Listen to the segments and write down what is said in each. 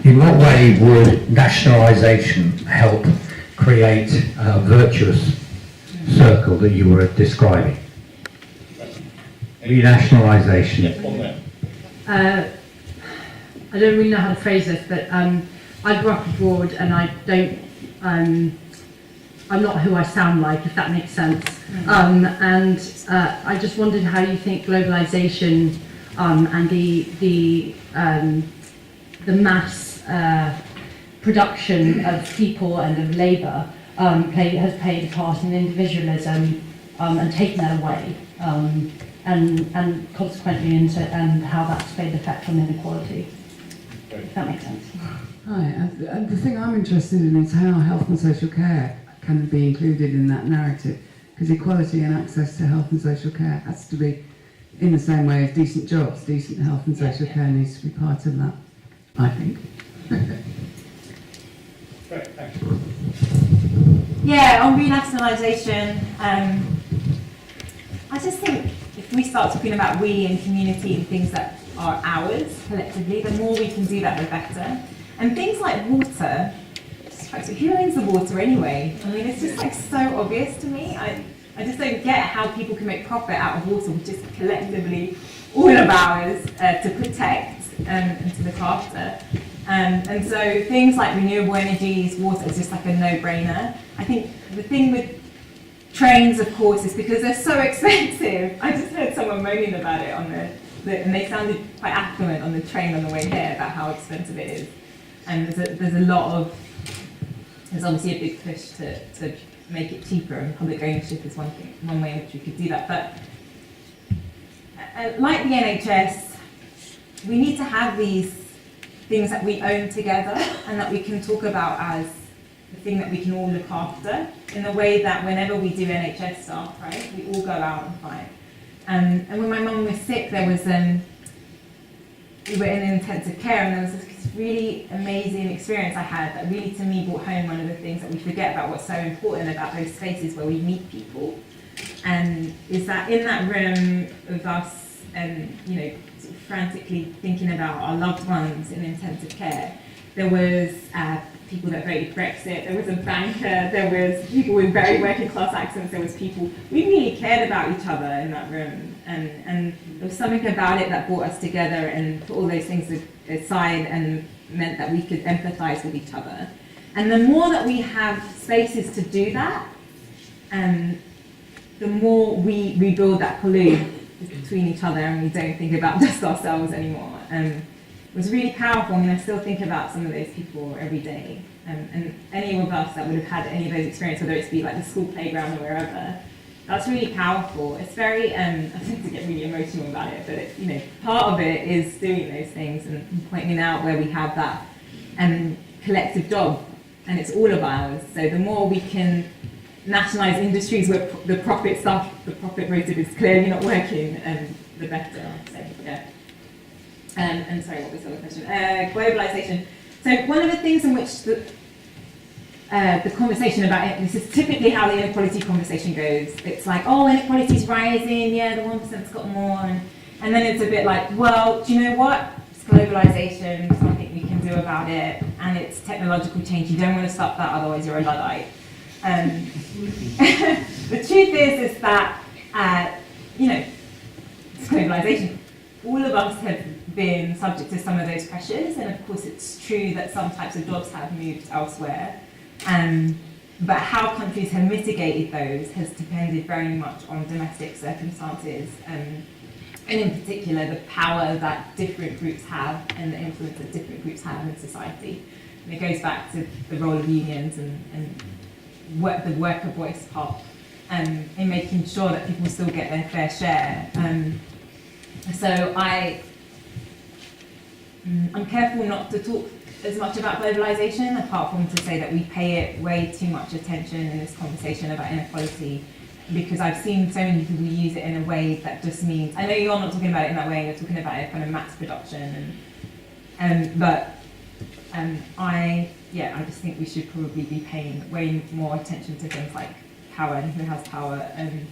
In what way would nationalisation help create a virtuous circle that you were describing? Renationalisation. I don't really know how to phrase this, but I grew up abroad and I don't, I'm not who I sound like, if that makes sense. And I just wondered how you think globalisation and the mass production of people and of labour has played a part in individualism and taken that away, and consequently and how that's played an effect on inequality. If that makes sense. Hi, and the thing I'm interested in is how health and social care can be included in that narrative, because equality and access to health and social care has to be in the same way as decent jobs. Decent health and social care needs to be part of that, I think. Great, thanks. Yeah, on renationalisation, I just think if we start talking about we and community and things that are ours collectively, the more we can do that, the better. And things like water, who owns the water anyway? I mean, it's just like so obvious to me. I just don't get how people can make profit out of water, which is collectively all of ours to protect and to look after. And so things like renewable energies, water is just like a no-brainer. I think the thing with trains, of course, is because they're so expensive. I just heard someone moaning about it on and they sounded quite affluent on the train on the way here about how expensive it is. And there's a lot of, there's obviously a big push to make it cheaper, and public ownership is one way in which we could do that. But like the NHS, we need to have these things that we own together and that we can talk about as the thing that we can all look after, in the way that whenever we do NHS stuff, right, we all go out and fight. And when my mum was sick, there was we were in intensive care, and there was this really amazing experience I had that really, to me, brought home one of the things that we forget about what's so important about those spaces where we meet people, and is that in that room of us, you know, sort of frantically thinking about our loved ones in intensive care, there was people that voted Brexit, there was a banker, there was people with very working class accents, there was people, we really cared about each other in that room, and there was something about it that brought us together and put all those things aside and meant that we could empathise with each other. And the more that we have spaces to do that, the more we rebuild that glue between each other, and we don't think about just ourselves anymore. It was really powerful. I mean, I still think about some of those people every day, and any of us that would have had any of those experiences, whether it's be like the school playground or wherever, that's really powerful. It's very, I think to get really emotional about it, but it, you know, part of it is doing those things and pointing out where we have that collective job, and it's all of ours. So the more we can nationalise industries where the profit motive is clearly not working, the better. So yeah. And sorry, what was the other question? Globalisation. So one of the things in which the conversation about it, this is typically how the inequality conversation goes. It's like, oh, inequality's rising, yeah, the 1%'s got more, and then it's a bit like, well, do you know what? It's globalisation, something we can do about it, and it's technological change. You don't want to stop that, otherwise you're a Luddite. The truth is that, you know, it's globalisation. All of us have been subject to some of those pressures, and of course it's true that some types of jobs have moved elsewhere, but how countries have mitigated those has depended very much on domestic circumstances, and in particular the power that different groups have and the influence that different groups have in society. And it goes back to the role of unions and the worker voice part, in making sure that people still get their fair share. So I'm careful not to talk as much about globalisation, apart from to say that we pay it way too much attention in this conversation about inequality, because I've seen so many people use it in a way that just means, I know you're not talking about it in that way, you're talking about it kind of mass production, but I just think we should probably be paying way more attention to things like power and who has power, and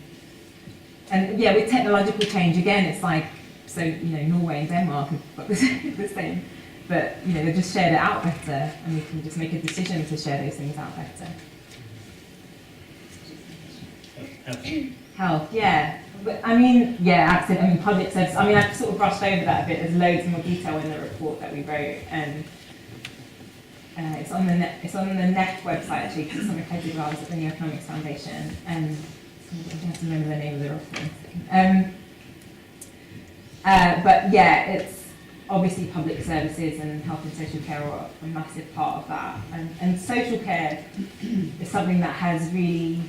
yeah, with technological change, again, it's like, so, you know, Norway and Denmark have got the same but they've just shared it out better, and we can just make a decision to share those things out better. Health, yeah. But access, public service. I've sort of brushed over that a bit. There's loads more detail in the report that we wrote, and it's on the NEF website actually, because it's something I did while I was at the New Economics Foundation, and I have to remember the name of the report. But yeah, it's obviously public services and health and social care are a massive part of that, and social care is something that has really,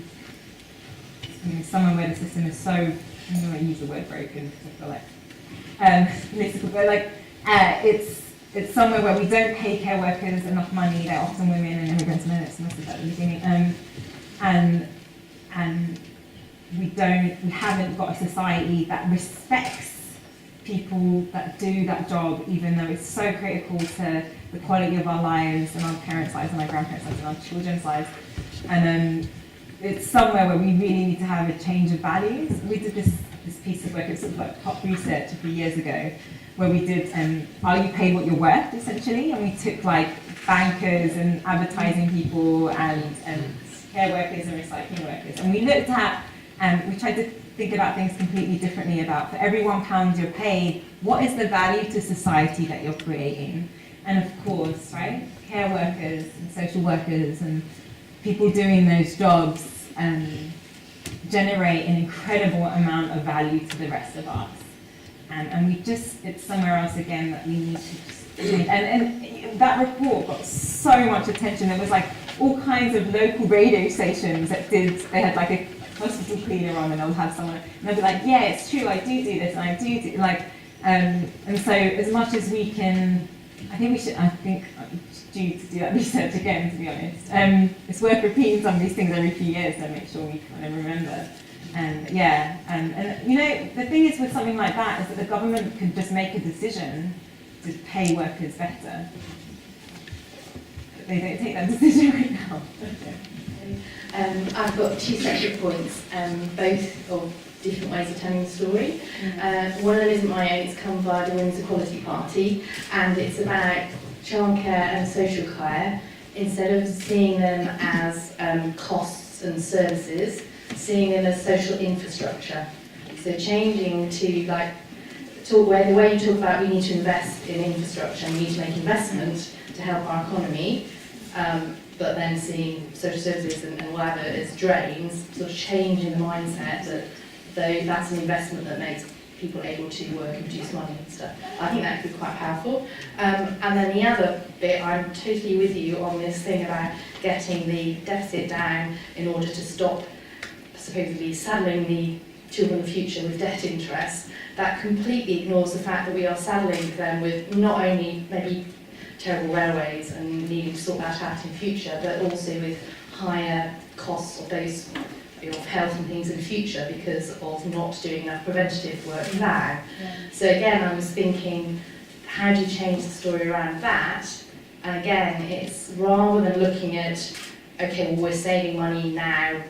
somewhere where the system is so, I don't know, I use the word broken because I feel like political, but it's somewhere where we don't pay care workers enough money. They're often women and immigrants, and I said that at the beginning, and we haven't got a society that respects people that do that job, even though it's so critical to the quality of our lives and our parents' lives and our grandparents' lives and our children's lives. And it's somewhere where we really need to have a change of values. We did this piece of work, it's sort of like top research a few years ago, where we did are you paid what you're worth, essentially, and we took like bankers and advertising people and care workers and recycling workers, and we looked at we tried to think about things completely differently about, for every £1 you're paid, what is the value to society that you're creating? And of course, right, care workers and social workers and people doing those jobs generate an incredible amount of value to the rest of us. And we just, it's somewhere else again that we need to just change. And that report got so much attention. There was like all kinds of local radio stations that they had like a hospital cleaner on, and they'll have someone, and they'll be like, yeah, it's true, I do this, and I do like, and so as much as we can, I think it's due to do that research again, to be honest. It's worth repeating some of these things every few years to make sure we kind of remember. And the thing is with something like that is that the government could just make a decision to pay workers better. But they don't take that decision right now. I've got two separate points, both of different ways of telling the story. One of them isn't my own, it's come via the Women's Equality Party, and it's about childcare and social care. Instead of seeing them as costs and services, seeing them as social infrastructure. So changing to the way you talk about we need to invest in infrastructure and we need to make investment to help our economy, but then seeing social services and whatever as drains, sort of changing the mindset that though that's an investment that makes people able to work and produce money and stuff. I think that could be quite powerful. And then the other bit, I'm totally with you on this thing about getting the deficit down in order to stop supposedly saddling the children of the future with debt interest. That completely ignores the fact that we are saddling them with not only maybe terrible railways and needing to sort that out in future, but also with higher costs of those of health and things in the future because of not doing enough preventative work now. Yeah. So again, I was thinking, how do you change the story around that? And again, it's rather than looking at, okay, well, we're saving money now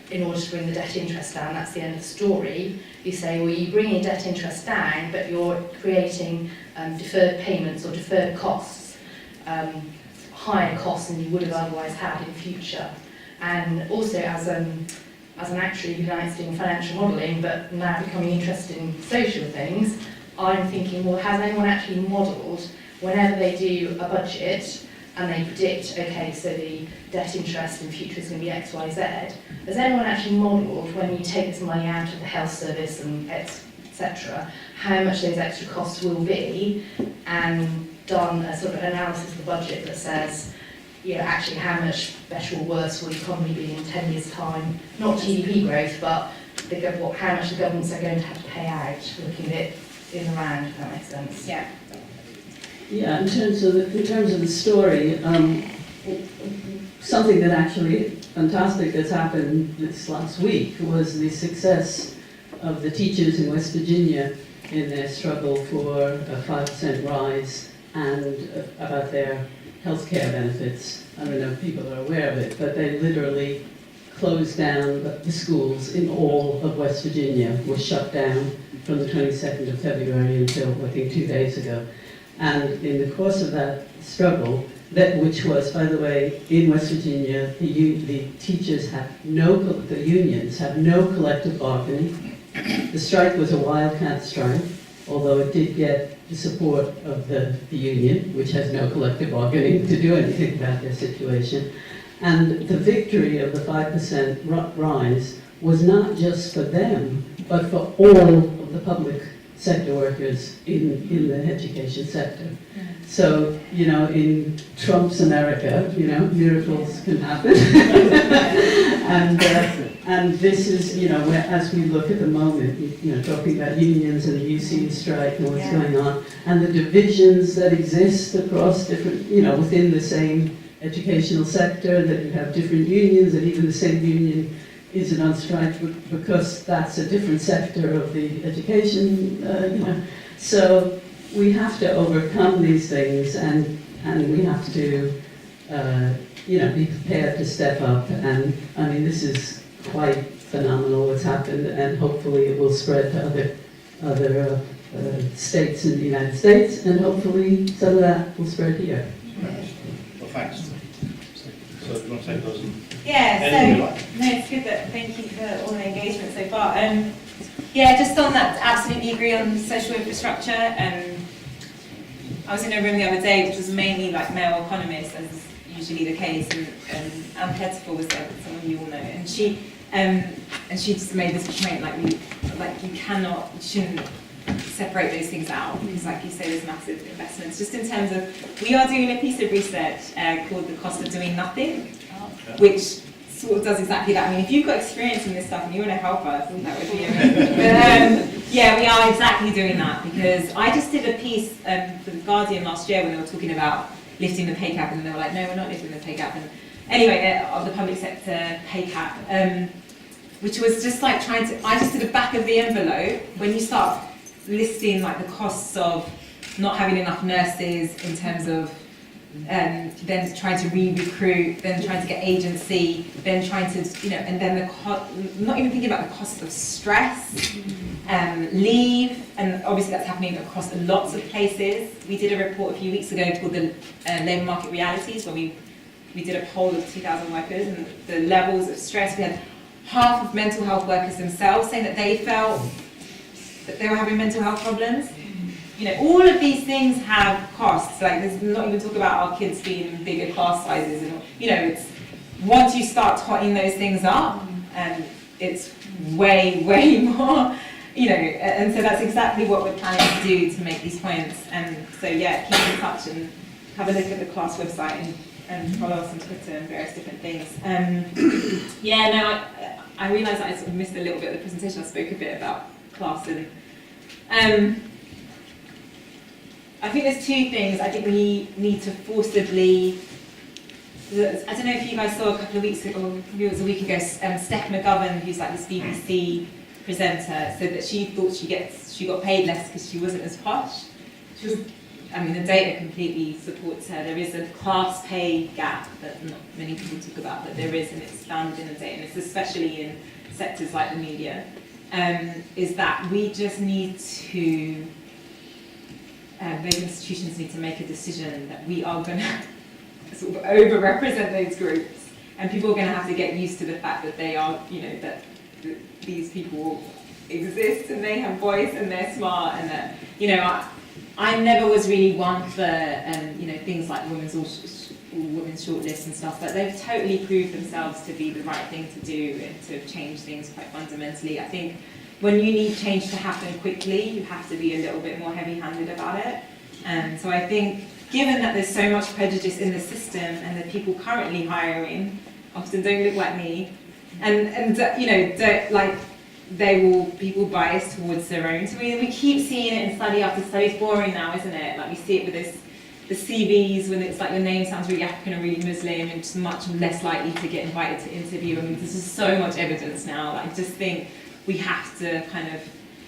in order to bring the debt interest down, that's the end of the story. You say, well, you bring your debt interest down, but you're creating deferred payments or deferred costs, higher costs than you would have otherwise had in future. And also as an actuary who likes doing financial modelling, but now becoming interested in social things, I'm thinking, well, has anyone actually modelled, whenever they do a budget, and they predict, okay, so the debt interest in the future is going to be X, Y, Z. Has anyone actually modelled, when you take this money out of the health service and etc., how much those extra costs will be, and done a sort of analysis of the budget that says, actually how much better or worse will the economy be in 10 years' time? Not GDP growth, but how much the governments are going to have to pay out, looking at it in the round, if that makes sense. Yeah. Yeah, in terms of the story, something that actually fantastic that's happened this last week was the success of the teachers in West Virginia in their struggle for a 5% rise and about their healthcare benefits. I don't know if people are aware of it, but they literally closed down the schools in all of West Virginia, were shut down from the 22nd of February until, I think, 2 days ago. And in the course of that struggle, which was, by the way, in West Virginia, the teachers had the unions had no collective bargaining. The strike was a wildcat strike, although it did get the support of the union, which has no collective bargaining to do anything about their situation. And the victory of the 5% rise was not just for them, but for all of the public sector workers in the education sector. So, you know, in Trump's America, you know, miracles can happen. And this is, you know, where, as we look at the moment, you know, talking about unions and the UC strike and what's going on, and the divisions that exist across different, you know, within the same educational sector, that you have different unions, and even the same union isn't on strike because that's a different sector of the education, you know. So we have to overcome these things, and we have to, you know, be prepared to step up. And I mean, this is quite phenomenal what's happened, and hopefully it will spread to other states in the United States, and hopefully some of that will spread here. Well, thanks. So do you want to take those? Yeah, Anything you so, like? no, it's good that, thank you for all the engagement so far. Yeah, just on that, absolutely agree on social infrastructure. I was in a room the other day, which was mainly like male economists, as is usually the case, and Anne Pettifor was there, someone you all know, and she just made this point, you shouldn't separate those things out, because like you say, there's massive investments. Just in terms of, we are doing a piece of research called The Cost of Doing Nothing, which sort of does exactly that. I mean, if you've got experience in this stuff and you want to help us, then that would be amazing. But yeah, we are exactly doing that, because I just did a piece for The Guardian last year when they were talking about lifting the pay cap, and they were like, no, we're not lifting the pay cap. And anyway, of the public sector pay cap, which was just like I just did a back of the envelope. When you start listing like the costs of not having enough nurses in terms of then trying to re-recruit, then trying to get agency, then trying to, you know, and then not even thinking about the cost of stress, leave, and obviously that's happening across lots of places. We did a report a few weeks ago called the Labour Market Realities, where we did a poll of 2,000 workers, and the levels of stress. We had half of mental health workers themselves saying that they felt that they were having mental health problems. You know, all of these things have costs. Like, there's not even talk about our kids being in bigger class sizes, and you know, it's once you start totting those things up, it's way more. You know, and so that's exactly what we're planning to do to make these points. And so yeah, keep in touch and have a look at the class website and follow us on Twitter and various different things. Yeah, no, I realised that I sort of missed a little bit of the presentation. I spoke a bit about class, and I think there's two things. I think we need to forcibly, I don't know if you guys saw a couple of weeks ago, or maybe it was a week ago, Steph McGovern, who's like this BBC presenter, said that she thought she got paid less because she wasn't as posh. I mean, the data completely supports her. There is a class pay gap that not many people talk about, but there is, and it's founded in the data, and it's especially in sectors like the media, is that we just need to, those institutions need to make a decision that we are going to sort of over-represent those groups, and people are going to have to get used to the fact that they are, you know, that these people exist and they have voice and they're smart, and that, you know, I never was really one for, you know, things like women's shortlists and stuff, but they've totally proved themselves to be the right thing to do and to change things quite fundamentally. I think when you need change to happen quickly, you have to be a little bit more heavy-handed about it. And so I think, given that there's so much prejudice in the system, and the people currently hiring often don't look like me, and you know, don't, like, people biased towards their own. So we keep seeing it in study after study. It's boring now, isn't it? Like, we see it with the CVs, when it's like your name sounds really African or really Muslim, and just much less likely to get invited to interview. I mean, this is so much evidence now. Like, I just think we have to kind of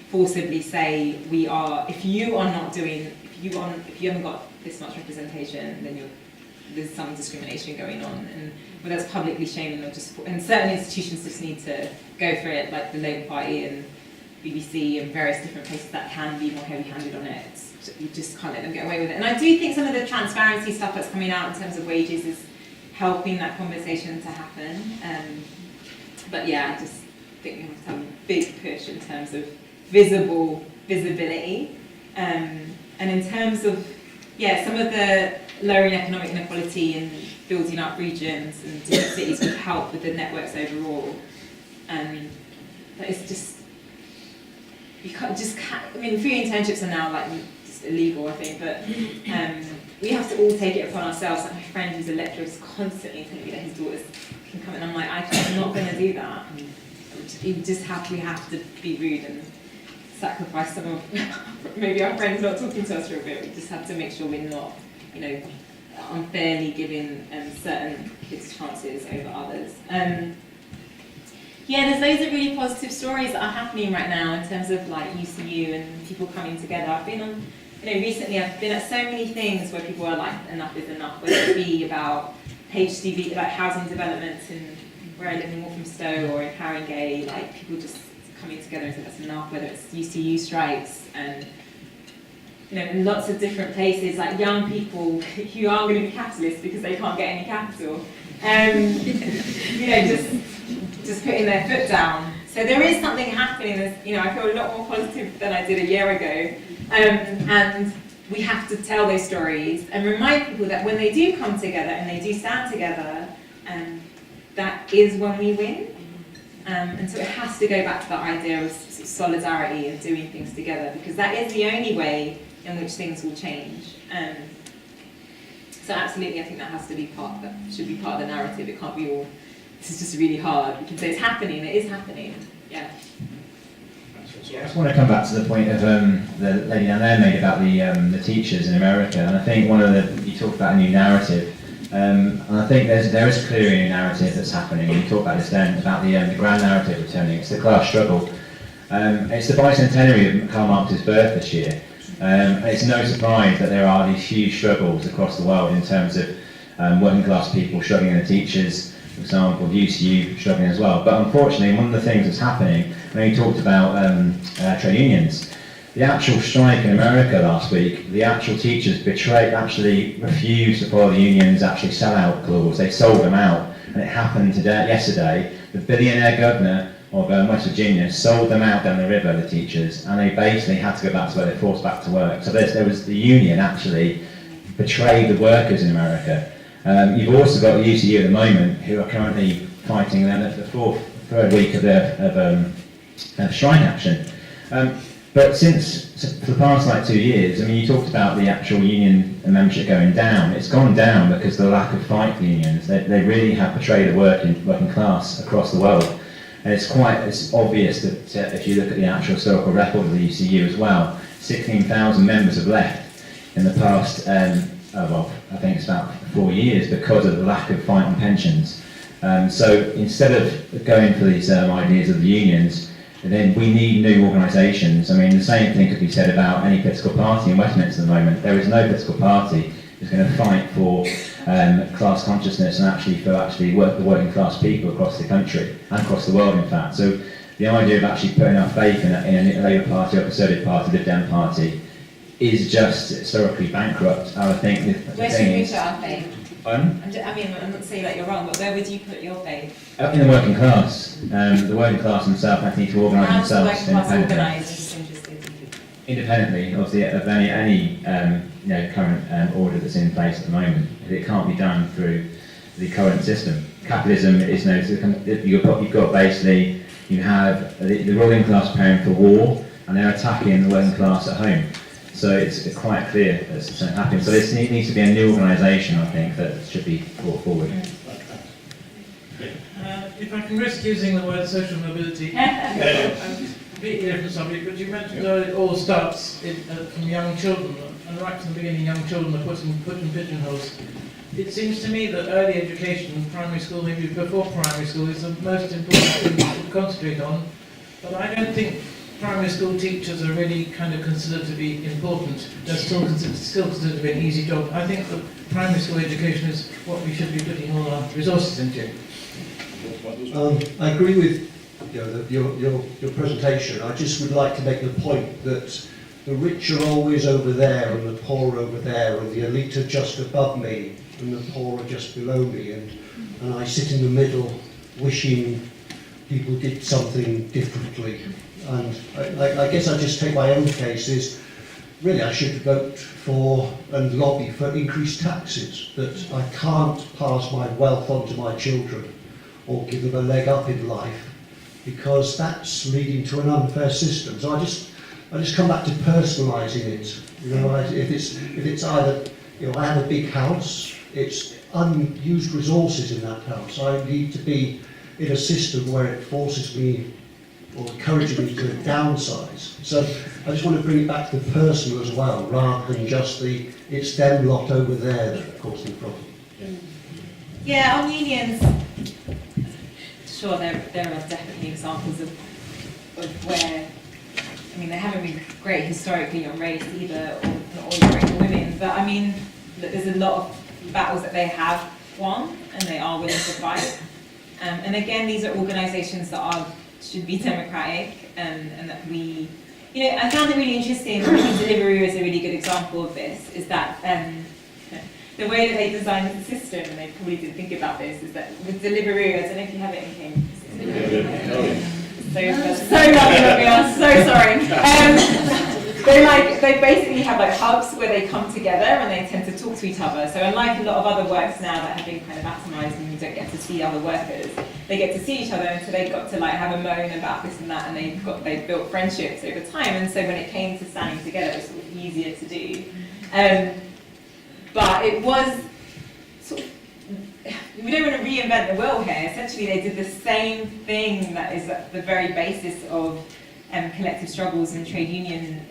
forcibly say, we are, if you haven't got this much representation, then there's some discrimination going on, and whether that's publicly shaming or just, and certain institutions just need to go for it, like the Labour Party and BBC and various different places that can be more heavy-handed on it. It's you just can't let them get away with it. And I do think some of the transparency stuff that's coming out in terms of wages is helping that conversation to happen. But yeah, I just think we have to have a big push in terms of visibility. And in terms of, yeah, some of the lowering economic inequality and building up regions and different cities would help with the networks overall. But it's just, you can't, I mean, free internships are now like just illegal, I think, but we have to all take it upon ourselves. Like my friend who's a lecturer is constantly telling me that his daughters can come, and I'm like, I'm not going to do that. We have to be rude and sacrifice some of maybe our friends not talking to us for a bit. We just have to make sure we're not, unfairly giving certain kids chances over others. Yeah, there's loads of really positive stories that are happening right now in terms of like UCU and people coming together. I've been on, recently I've been at so many things where people are like, enough is enough, whether it be about HDB, about housing developments in where I live in Walthamstow or in Haringey, like people just coming together and saying that's enough, whether it's UCU strikes and in lots of different places, like young people who aren't going to be capitalists because they can't get any capital, just putting their foot down. So there is something happening. I feel a lot more positive than I did a year ago, and we have to tell those stories and remind people that when they do come together and they do stand together, that is when we win. And so it has to go back to that idea of solidarity and doing things together, because that is the only way in which things will change. So absolutely, I think that has to be should be part of the narrative. It can't be all, this is just really hard. We can say it's happening, it is happening. Yeah. Yeah, I just want to come back to the point of the lady down there made about the teachers in America, and I think you talked about a new narrative, and I think there is clearly a new narrative that's happening. And you talked about this then, about the grand narrative returning. It's the class struggle. It's the bicentenary of Karl Marx's birth this year. And it's no surprise that there are these huge struggles across the world in terms of working class people struggling, and the teachers, for example, UCU struggling as well. But unfortunately, one of the things that's happening, when you talked about trade unions, the actual strike in America last week, the actual teachers actually refused to follow the unions' actually sell-out clause. They sold them out, and it happened yesterday. The billionaire governor of West Virginia sold them out down the river, the teachers, and they basically had to go back to work. They forced back to work. So there was the union actually betrayed the workers in America. You've also got the UCU at the moment, who are currently fighting the third week of strike action. But for the past 2 years, you talked about the actual union membership going down. It's gone down because of the lack of fight for unions. They really have betrayed the working class across the world. And it's obvious that if you look at the actual historical record of the UCU as well, 16,000 members have left in the past, I think it's about 4 years, because of the lack of fight on pensions. So instead of going for these ideas of the unions, then we need new organisations. The same thing could be said about any political party in Westminster at the moment. There is no political party who's going to fight for class consciousness and the working class people across the country and across the world, in fact. So the idea of actually putting our faith in a Labour Party or a Conservative Party, Lib Dem Party, is just historically bankrupt. I would think. Where should we put our faith? Pardon? I'm not saying that you're wrong, but where would you put your faith? In the working class. The working class themselves have to organise themselves independently of any current order that's in place at the moment. It can't be done through the current system. Capitalism is you've got basically, you have the ruling class paying for war, and they're attacking the working class at home. So it's quite clear that something happening. So there needs to be a new organisation, I think, that should be brought forward. If I can risk using the word social mobility, completely different subject, but you mentioned earlier it all starts from young children, and right from the beginning young children are put in pigeonholes. It seems to me that early education, primary school, maybe before primary school, is the most important thing to concentrate on, but I don't think primary school teachers are really considered to be important. They're still considered to be an easy job. I think that primary school education is what we should be putting all our resources into. I agree with your presentation. I just would like to make the point that the rich are always over there and the poor over there, and the elite are just above me and the poor are just below me, and I sit in the middle wishing people did something differently. And I guess I just take my own case is, really I should vote for and lobby for increased taxes, that I can't pass my wealth on to my children or give them a leg up in life, because that's leading to an unfair system. So I just come back to personalising it. You know, if it's either, you know, I have a big house, it's unused resources in that house. I need to be in a system where it forces me or encourages me to downsize. So I just want to bring it back to the personal as well, rather than just the it's them lot over there that cause the problem. Yeah, on unions, sure, there are definitely examples of where, I mean, they haven't been great historically on race either, or not always great for women, but I mean, there's a lot of battles that they have won, and they are willing to fight. And again, these are organisations that should be democratic, and that we, you know, I found it really interesting. I think Deliveroo is a really good example of this, is that the way that they designed the system, and they probably didn't think about this, is that with Deliveroo, I don't know if you have it in Cambridge. So lovely of me, I'm so sorry. They basically have like hubs where they come together and they tend to talk to each other. So unlike a lot of other works now that have been kind of atomized and you don't get to see other workers, they get to see each other, and so they've got to like have a moan about this and that, and they've built friendships over time. And so when it came to standing together, it was sort of easier to do. But it was sort of, we don't want to reinvent the wheel here. Essentially, they did the same thing that is at the very basis of collective struggles and trade union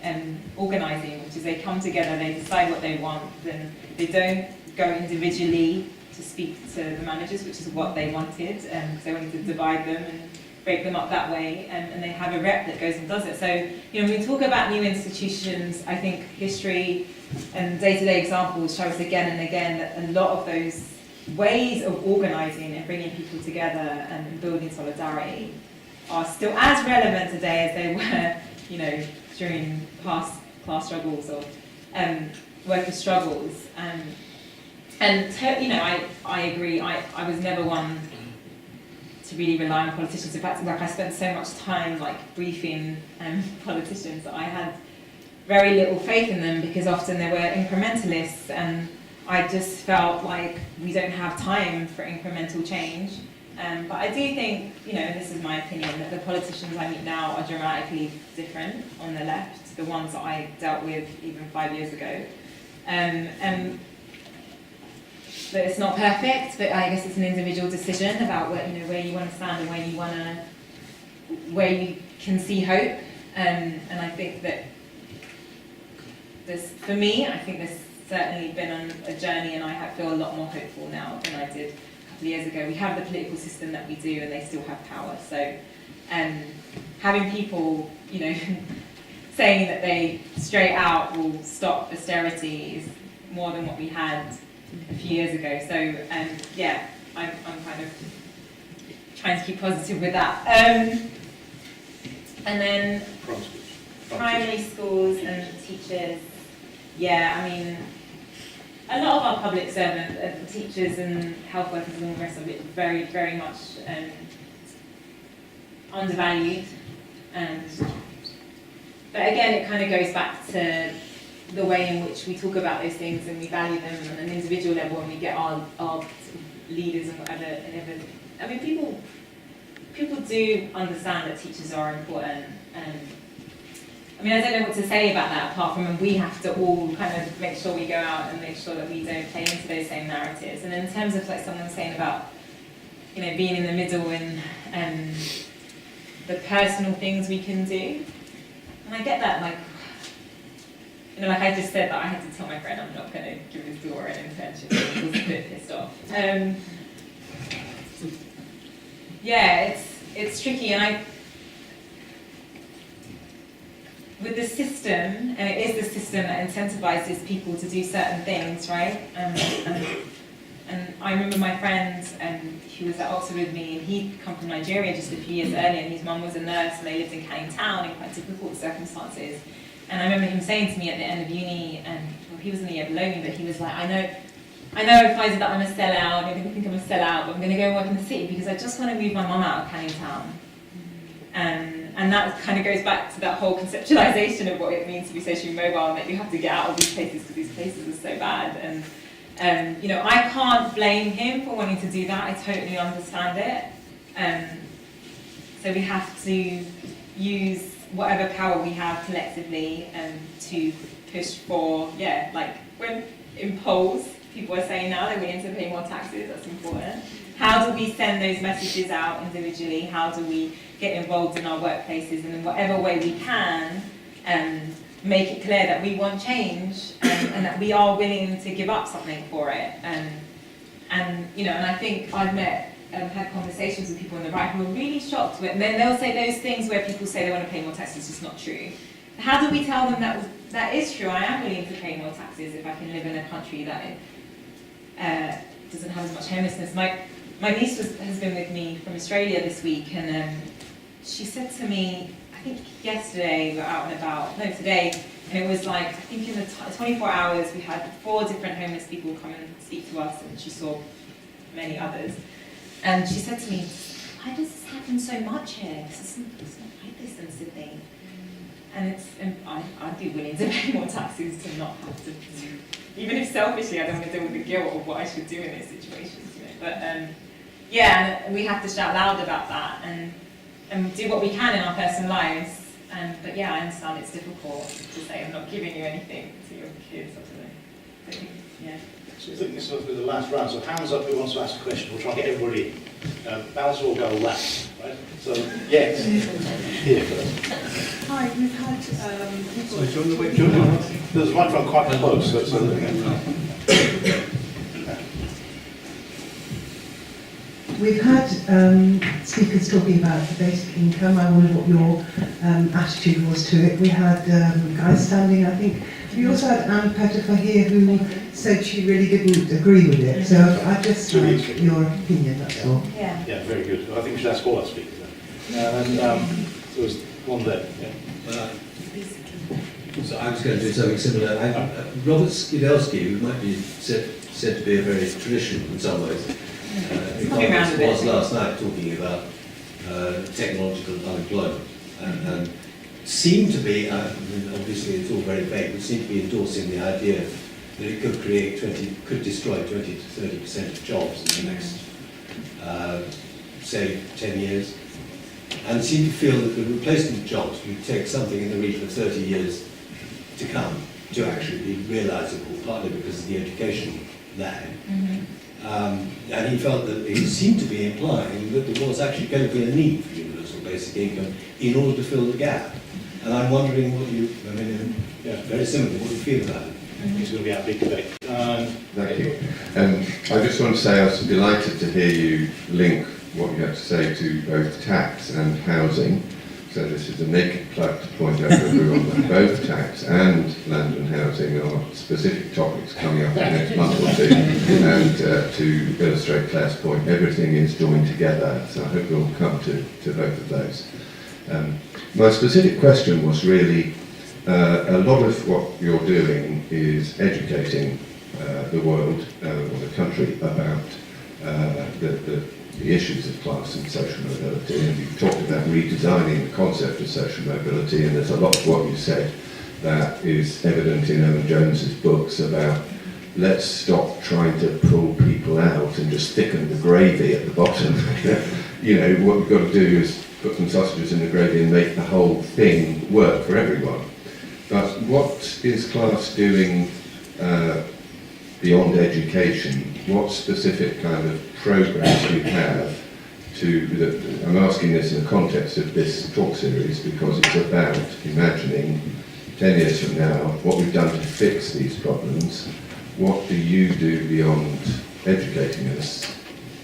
organising, which is they come together, they decide what they want, then they don't go individually to speak to the managers, which is what they wanted, because they wanted to divide them and break them up that way, and they have a rep that goes and does it. So, you know, when we talk about new institutions, I think history and day-to-day examples show us again and again that a lot of those ways of organising and bringing people together and building solidarity are still as relevant today as they were, you know, during past class struggles or worker struggles. You know, I agree. I was never one to really rely on politicians. In fact, like I spent so much time like briefing politicians that I had very little faith in them, because often they were incrementalists, and I just felt like we don't have time for incremental change. But I do think, you know, and this is my opinion, that the politicians I meet now are dramatically different on the left to the ones that I dealt with even 5 years ago. But it's not perfect, but I guess it's an individual decision about where you want to stand and where you can see hope. And I think that for me, I think this certainly been on a journey, and I feel a lot more hopeful now than I did a couple of years ago. We have the political system that we do, and they still have power. So having people, you know, saying that they straight out will stop austerity is more than what we had a few years ago. So yeah, I'm kind of trying to keep positive with that. And then primary schools and teachers. Yeah, I mean, a lot of our public servants, teachers and health workers and all the rest of it, very, very much undervalued. But again, it kind of goes back to the way in which we talk about those things and we value them on an individual level, and we get our leaders and whatever. I mean, people do understand that teachers are important. I mean, I don't know what to say about that, apart from we have to all kind of make sure we go out and make sure that we don't play into those same narratives. And in terms of like someone saying about, you know, being in the middle and the personal things we can do, and I get that, like, you know, like I just said that I had to tell my friend I'm not going to give his daughter an internship. He was a bit pissed off. Yeah, it's tricky, and with the system, and it is the system that incentivizes people to do certain things, right? And I remember my friend who was at Oxford with me, and he'd come from Nigeria just a few years earlier, and his mum was a nurse, and they lived in Canning Town in quite difficult circumstances. And I remember him saying to me at the end of uni, and well, he was in the year below me, but he was like, I know, Faiza, that I'm a sellout, you're going to think I'm a sellout, but I'm going to go and work in the city because I just want to move my mum out of Canning Town. And that kind of goes back to that whole conceptualization of what it means to be socially mobile, and that you have to get out of these places because these places are so bad. And you know, I can't blame him for wanting to do that. I totally understand it. So we have to use whatever power we have collectively to push for, like when in polls, people are saying now they're willing to pay more taxes, that's important. How do we send those messages out individually? How do we get involved in our workplaces, and in whatever way we can make it clear that we want change and that we are willing to give up something for it. And you know, and I think I've had conversations with people on the right who are really shocked, and then they'll say those things where people say they want to pay more taxes, it's just not true. How do we tell them that that is true? I am willing to pay more taxes if I can live in a country that doesn't have as much homelessness. My niece has been with me from Australia this week, and she said to me, I think yesterday we were out and about, no, today, and it was like, I think in the 24 hours we had 4 different homeless people come and speak to us, and she saw many others. And she said to me, why does this happen so much here? It's not like this in Sydney. And I'd be willing to pay more taxes to not have to, even if selfishly I don't want to deal with the guilt of what I should do in those situations, you know. But and we have to shout loud about that and do what we can in our personal lives. But yeah, I understand it's difficult to say I'm not giving you anything to your kids or something. Yeah. So I think this will be the last round. So hands up who wants to ask a question. We'll try and get everybody in. Balance will go last, right? So yes, here first. Hi, we've had people. So do you want to there's a microphone quite close. We've had speakers talking about the basic income. I wondered what your attitude was to it. We had guys standing, I think. We also had Anne Pettifer here who said she really didn't agree with it. So I just like your opinion, that's all. Yeah, very good. I think we should ask all our speakers then. There was one there. Yeah. So I was going to do something similar. Robert Skidelsky, who might be said to be a very traditional in some ways, was last night talking about technological unemployment and seemed to be, obviously it's all very vague, but seemed to be endorsing the idea that it could destroy 20 to 30% of jobs in the next, say, 10 years. And seemed to feel that the replacement jobs would take something in the region of 30 years to come to actually be realisable, partly because of the education lag. And he felt that he seemed to be implying that there was actually going to be a need for universal basic income in order to fill the gap. And I'm wondering what you, very similar, what you feel about it. It's going to be our big debate. Thank you. I just want to say I was delighted to hear you link what you have to say to both tax and housing. So this is a naked plug to point out to everyone that both tax and land and housing are specific topics coming up in the next month or two. And to illustrate Claire's point, everything is joined together. So I hope we'll come to both of those. My specific question was really, a lot of what you're doing is educating the world or the country about the issues of class and social mobility, and you've talked about redesigning the concept of social mobility, and there's a lot of what you said that is evident in Owen Jones's books about let's stop trying to pull people out and just thicken the gravy at the bottom. You know, what we've got to do is put some sausages in the gravy and make the whole thing work for everyone. But what is class doing beyond education? What specific kind of programs do you have to, I'm asking this in the context of this talk series because it's about imagining 10 years from now what we've done to fix these problems. What do you do beyond educating us?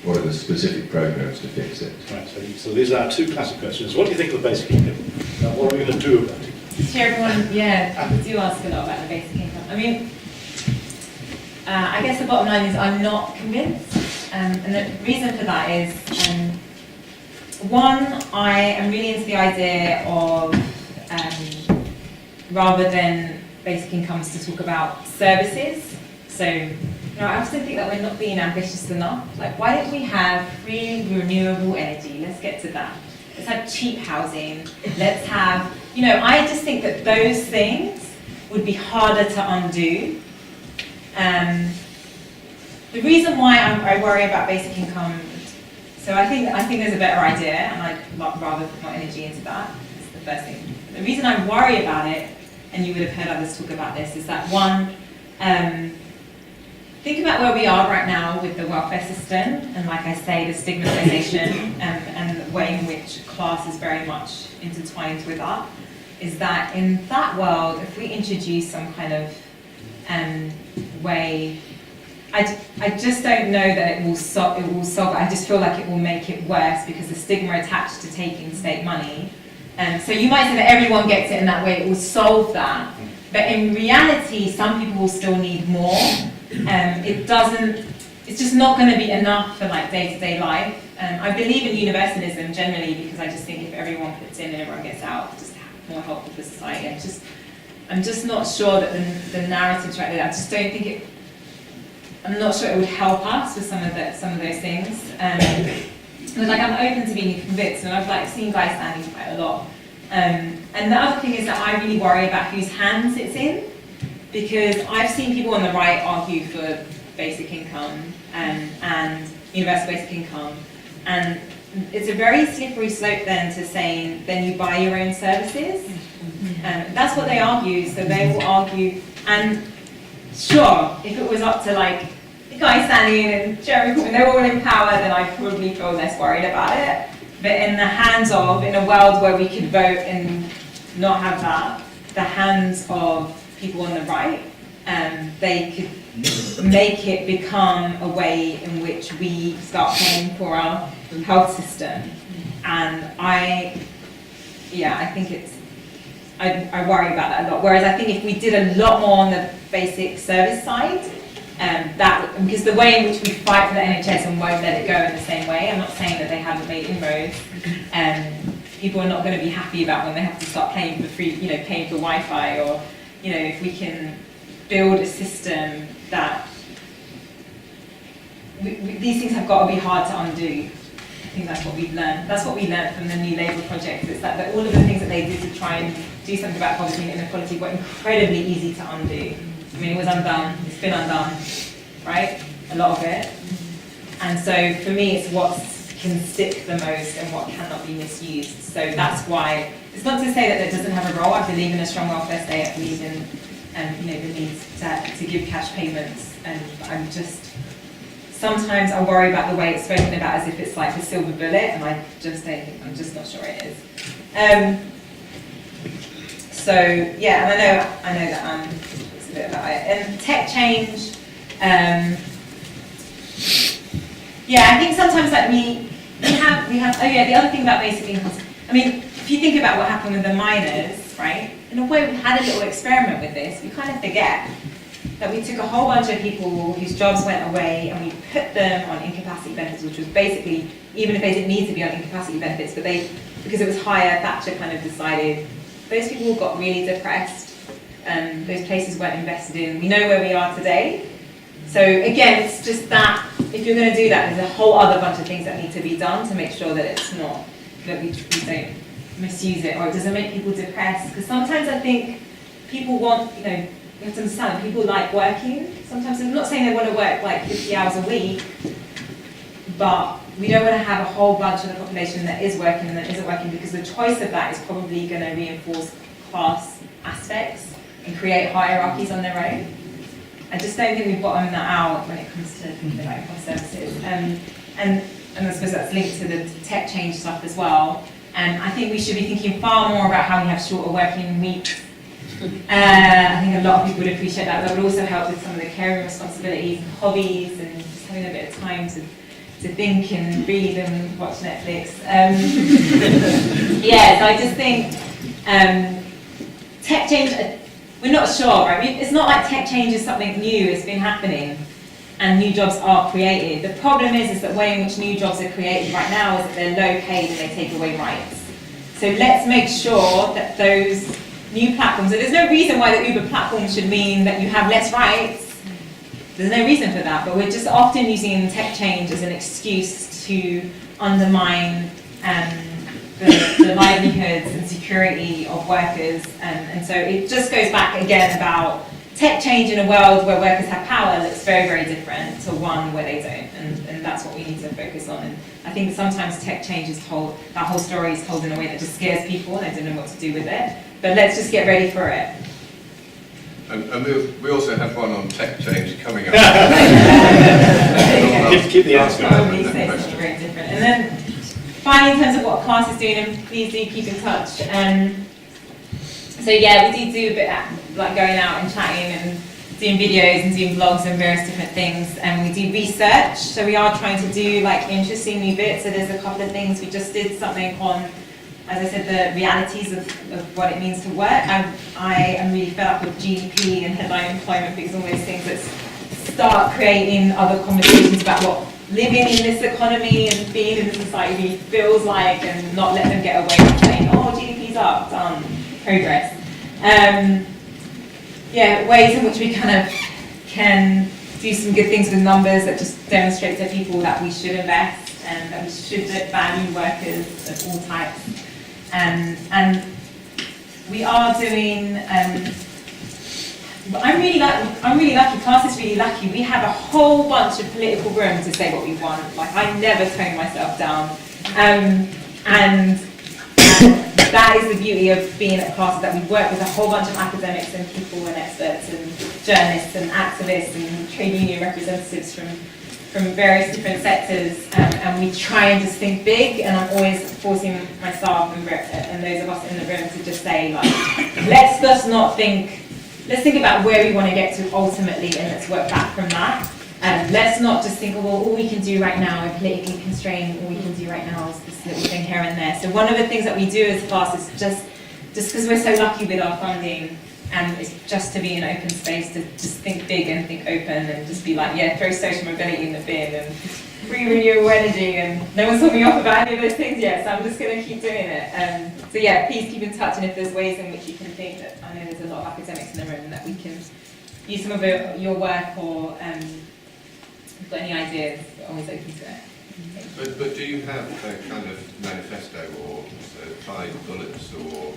What are the specific programs to fix it? Right, so these are two classic questions. What do you think of the basic income? What are we going to do about it? Sure, everyone, people do ask a lot about the basic income. I mean, I guess the bottom line is I'm not convinced, and the reason for that is, one, I am really into the idea of rather than basic incomes to talk about services. So, I often think that we're not being ambitious enough. Like, why don't we have free renewable energy? Let's get to that. Let's have cheap housing. Let's have, I just think that those things would be harder to undo. The reason why I worry about basic income, so I think there's a better idea, and I'd rather put more energy into that. That's the first thing. The reason I worry about it, and you would have heard others talk about this, is that one, think about where we are right now with the welfare system, and like I say, the stigmatization and the way in which class is very much intertwined with that, is that in that world, if we introduce some kind of way, I just don't know that it will solve it. I just feel like it will make it worse because the stigma attached to taking state money. So you might say that everyone gets it in that way, it will solve that. But in reality, some people will still need more. It's just not going to be enough for like day-to-day life. I believe in universalism generally because I just think if everyone puts in and everyone gets out, it's just more helpful for society. I'm just not sure that the narrative's right there. I just don't think I'm not sure it would help us with some of those things. But like I'm open to being convinced, and I've like seen guys standing quite a lot. And the other thing is that I really worry about whose hands it's in, because I've seen people on the right argue for basic income and universal basic income, and it's a very slippery slope then to saying then you buy your own services. That's what they argue. So they will argue, and sure, if it was up to like the guy standing in and Jeremy Corbyn, they were all in power, then I'd probably feel less worried about it. But in the hands of, in a world where we could vote and not have that, the hands of people on the right, they could make it become a way in which we start paying for our health system. And I think I worry about that a lot. Whereas I think if we did a lot more on the basic service side, because the way in which we fight for the NHS and won't let it go in the same way, I'm not saying that they haven't made inroads, people are not going to be happy about when they have to start paying for free, paying for Wi-Fi, or, if we can build a system that, these things have got to be hard to undo. I think that's what we've learned. That's what we learned from the New Labour project, is that all of the things that they did to try and do something about poverty and inequality were incredibly easy to undo. I mean, it was undone, it's been undone, right? A lot of it. And so for me, it's what can stick the most and what cannot be misused. So that's why, it's not to say that it doesn't have a role. I believe in a strong welfare state. I believe in the need to give cash payments. And I'm just, sometimes I worry about the way it's spoken about as if it's like the silver bullet, and I just don't think, I'm just not sure it is. So yeah, and I know that it's a bit about it. And tech change, I think sometimes like we have, the other thing about basic income, I mean, if you think about what happened with the miners, right? In a way, we had a little experiment with this. We kind of forget that we took a whole bunch of people whose jobs went away and we put them on incapacity benefits, which was basically, even if they didn't need to be on incapacity benefits, but because it was higher, Thatcher kind of decided, those people got really depressed, and those places weren't invested in. We know where we are today. So again, it's just that, if you're going to do that, there's a whole other bunch of things that need to be done to make sure that it's not, that we don't misuse it, or it doesn't make people depressed. Because sometimes I think people want, you have to understand, people like working. Sometimes, I'm not saying they want to work like 50 hours a week, but we don't want to have a whole bunch of the population that is working and that isn't working, because the choice of that is probably going to reinforce class aspects and create hierarchies on their own. I just don't think we've bottomed that out when it comes to thinking about health services. And I suppose that's linked to the tech change stuff as well. And I think we should be thinking far more about how we have shorter working weeks. I think a lot of people would appreciate that. That would also help with some of the caring responsibilities and hobbies, and just having a bit of time to think and read and watch Netflix. So I just think tech change, we're not sure, right? It's not like tech change is something new, it's been happening, and new jobs are created. The problem is the way in which new jobs are created right now is that they're low paid and they take away rights. So let's make sure that those new platforms. So there's no reason why the Uber platform should mean that you have less rights. There's no reason for that, but we're just often using tech change as an excuse to undermine the livelihoods and security of workers. And so it just goes back again about tech change in a world where workers have power looks very, very different to one where they don't. And that's what we need to focus on. And I think sometimes tech change is told, that whole story is told in a way that just scares people and they don't know what to do with it. But let's just get ready for it. And we also have one on tech change coming up. Keep the answer. Probably say something very different. And then finally, in terms of what class is doing, and please do keep in touch. So yeah, we do a bit like going out and chatting and doing videos and doing vlogs and various different things, and we do research. So we are trying to do like interesting new bits. So there's a couple of things. We just did something on, as I said, the realities of what it means to work. I am really fed up with GDP and headline employment because all those things that start creating other conversations about what living in this economy and being in this society really feels like, and not let them get away with saying, oh, GDP's up, done, progress. Yeah, ways in which we kind of can do some good things with numbers that just demonstrate to people that we should invest and that we should value workers of all types. And we are doing, I'm really lucky, class is really lucky. We have a whole bunch of political room to say what we want. Like, I never tone myself down. And that is the beauty of being at classes, that we work with a whole bunch of academics and people and experts and journalists and activists and trade union representatives from various different sectors, and we try and just think big. And I'm always forcing my staff and those of us in the room to just say, like, let's just not think, let's think about where we want to get to ultimately, and let's work back from that. Let's not just think, well, all we can do right now, we're politically constrained, all we can do right now is this little thing here and there. So one of the things that we do as a class is just because we're so lucky with our funding, and it's just to be an open space, to just think big and think open, and just be like, yeah, throw social mobility in the bin, and free renewable energy, and no one's talking me off about any of those things yet, so I'm just going to keep doing it. So yeah, please keep in touch, and if there's ways in which you can think that, I know there's a lot of academics in the room, that we can use some of your work, or if you've got any ideas, we're always open to it. But do you have a kind of manifesto or 5 bullets or,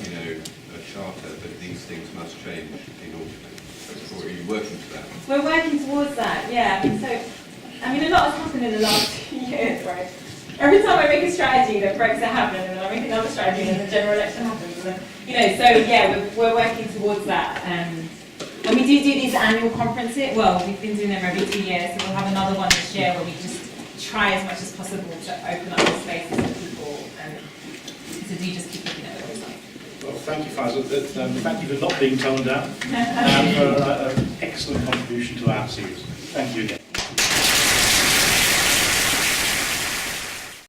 you know, a charter that these things must change in order to, or are you working to that? We're working towards that, yeah. I mean, a lot has happened in the last 2 years, right? Every time I make a strategy, then Brexit happens, and then I make another strategy, and then the general election happens. And then, you know, so yeah, we're working towards that. And we do these annual conferences. Well, we've been doing them every 2 years, so we'll have another one this year where we just try as much as possible to open up the spaces for people, and to do just keep looking at the website. Well, thank you, Faiza. Thank you for not being toned down, and for an excellent contribution to our series. Thank you again.